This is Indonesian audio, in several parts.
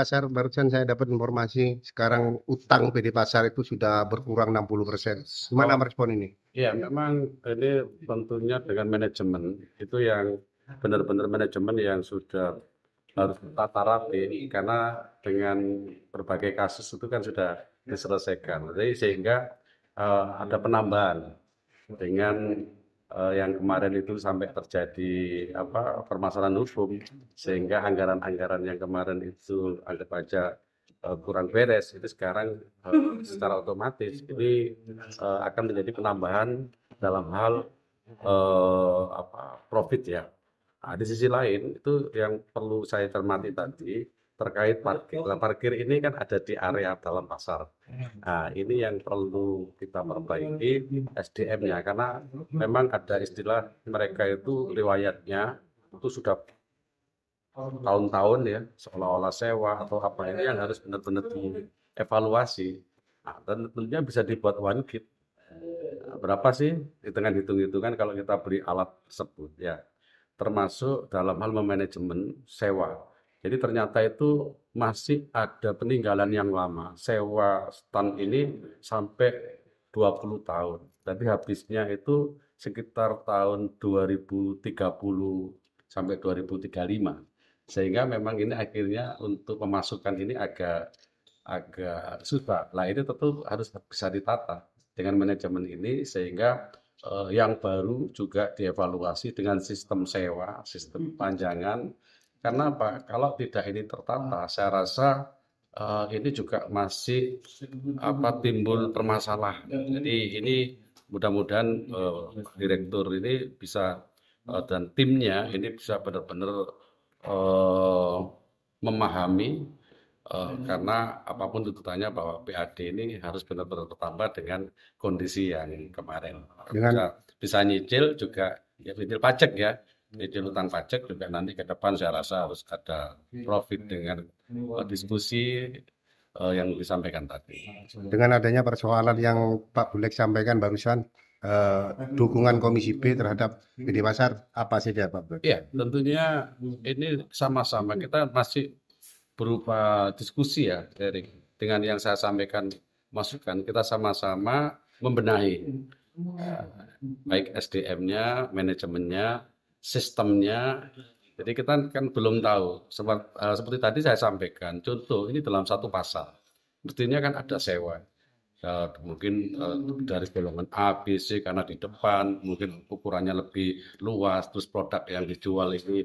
Pasar, barusan saya dapat informasi sekarang utang PD Pasar itu sudah berkurang 60%. Gimana Oh, merespon ini? iya, memang ini tentunya dengan manajemen itu yang benar-benar manajemen yang sudah harus tata rapi karena dengan berbagai kasus itu kan sudah diselesaikan. Jadi sehingga ada penambahan dengan yang kemarin itu sampai terjadi permasalahan hukum sehingga anggaran-anggaran yang kemarin itu anggap aja kurang beres itu sekarang secara otomatis ini akan menjadi penambahan dalam hal profit ya. Nah, di sisi lain itu yang perlu saya cermati tadi terkait parkir. Nah, parkir ini kan ada di area dalam pasar. Nah, ini yang perlu kita perbaiki SDM-nya karena memang ada istilah mereka itu riwayatnya itu sudah tahun-tahun ya seolah-olah sewa atau apa ini yang harus benar-benar dievaluasi. Nah, dan tentunya bisa dibuat one kit. Nah, berapa sih hitung-hitungan kalau kita beli alat tersebut ya termasuk dalam hal memanajemen sewa. Jadi ternyata itu masih ada peninggalan yang lama. Sewa stand ini sampai 20 tahun. Tapi habisnya itu sekitar tahun 2030 sampai 2035. Sehingga memang ini akhirnya untuk pemasukan ini agak susah. Nah, ini tentu harus bisa ditata dengan manajemen ini sehingga yang baru juga dievaluasi dengan sistem sewa, sistem panjangan. Karena apa? Kalau tidak ini tertata, saya rasa ini juga masih timbul permasalahan. Jadi ini mudah-mudahan direktur ini bisa dan timnya ini bisa benar-benar memahami karena apapun tuntutannya bahwa PAD ini harus benar-benar bertambah dengan kondisi yang kemarin. Dengan Bisa nyicil juga, ya nyicil pajak ya, nyicil utang pajak juga nanti ke depan saya rasa harus ada profit dengan diskusi yang disampaikan tadi. dengan adanya persoalan yang Pak Bulek sampaikan barusan, dukungan Komisi B terhadap PD Pasar apa saja Pak Bulek? Iya, tentunya ini sama-sama kita masih berupa diskusi ya, Erik. Dengan yang saya sampaikan masukan, kita sama-sama membenahi baik SDM-nya, manajemennya, sistemnya. Jadi kita kan belum tahu. Seperti tadi saya sampaikan, contoh ini dalam satu pasar, mestinya kan ada sewa. Mungkin dari golongan A, B, C karena di depan mungkin ukurannya lebih luas, terus produk yang dijual ini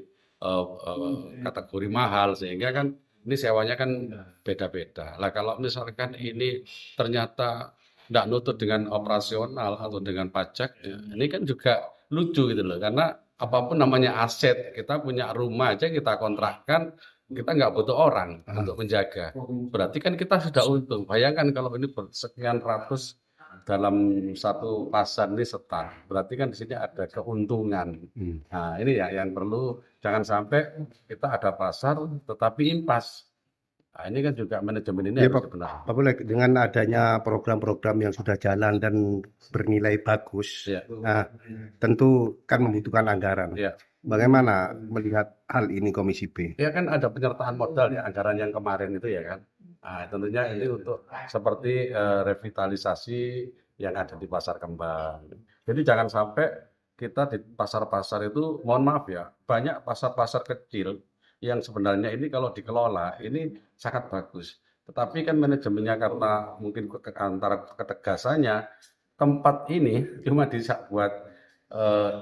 kategori mahal sehingga kan ini sewanya kan beda-beda. Lah kalau misalkan ini ternyata tidak nutut dengan operasional atau dengan pajak, ya, ini kan juga lucu gitu loh. Karena apapun namanya aset, kita punya rumah aja kita kontrakkan, kita nggak butuh orang untuk menjaga. Berarti kan kita sudah untung. Bayangkan kalau ini sekian ratus dalam satu pasar ini setar. Berarti kan di sini ada keuntungan. Nah, ini ya yang perlu jangan sampai kita ada pasar tetapi impas. Nah, ini kan juga manajemen ini Ya harus Pak, benar. Pak Bulek, dengan adanya program-program yang sudah jalan dan bernilai bagus, Ya. nah, tentu kan membutuhkan anggaran. Ya. Bagaimana melihat hal ini Komisi B? Ya kan ada penyertaan modal ya anggaran yang kemarin itu ya kan. Nah, tentunya ini untuk seperti revitalisasi yang ada di pasar kembang. Jadi jangan sampai kita di pasar-pasar itu, mohon maaf ya, banyak pasar-pasar kecil yang sebenarnya ini kalau dikelola ini sangat bagus. Tetapi kan manajemennya karena mungkin antara ketegasannya tempat ini cuma dibuat eh,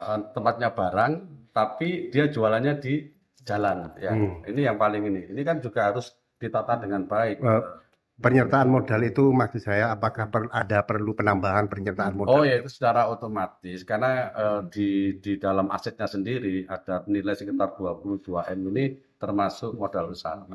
tempatnya barang, tapi dia jualannya di jalan ya. Ini yang paling ini kan juga harus ditata dengan baik. Penyertaan modal itu maksud saya apakah perlu penambahan penyertaan modal? Oh ya itu secara otomatis karena di dalam asetnya sendiri ada nilai sekitar 22 M ini termasuk modal usaha.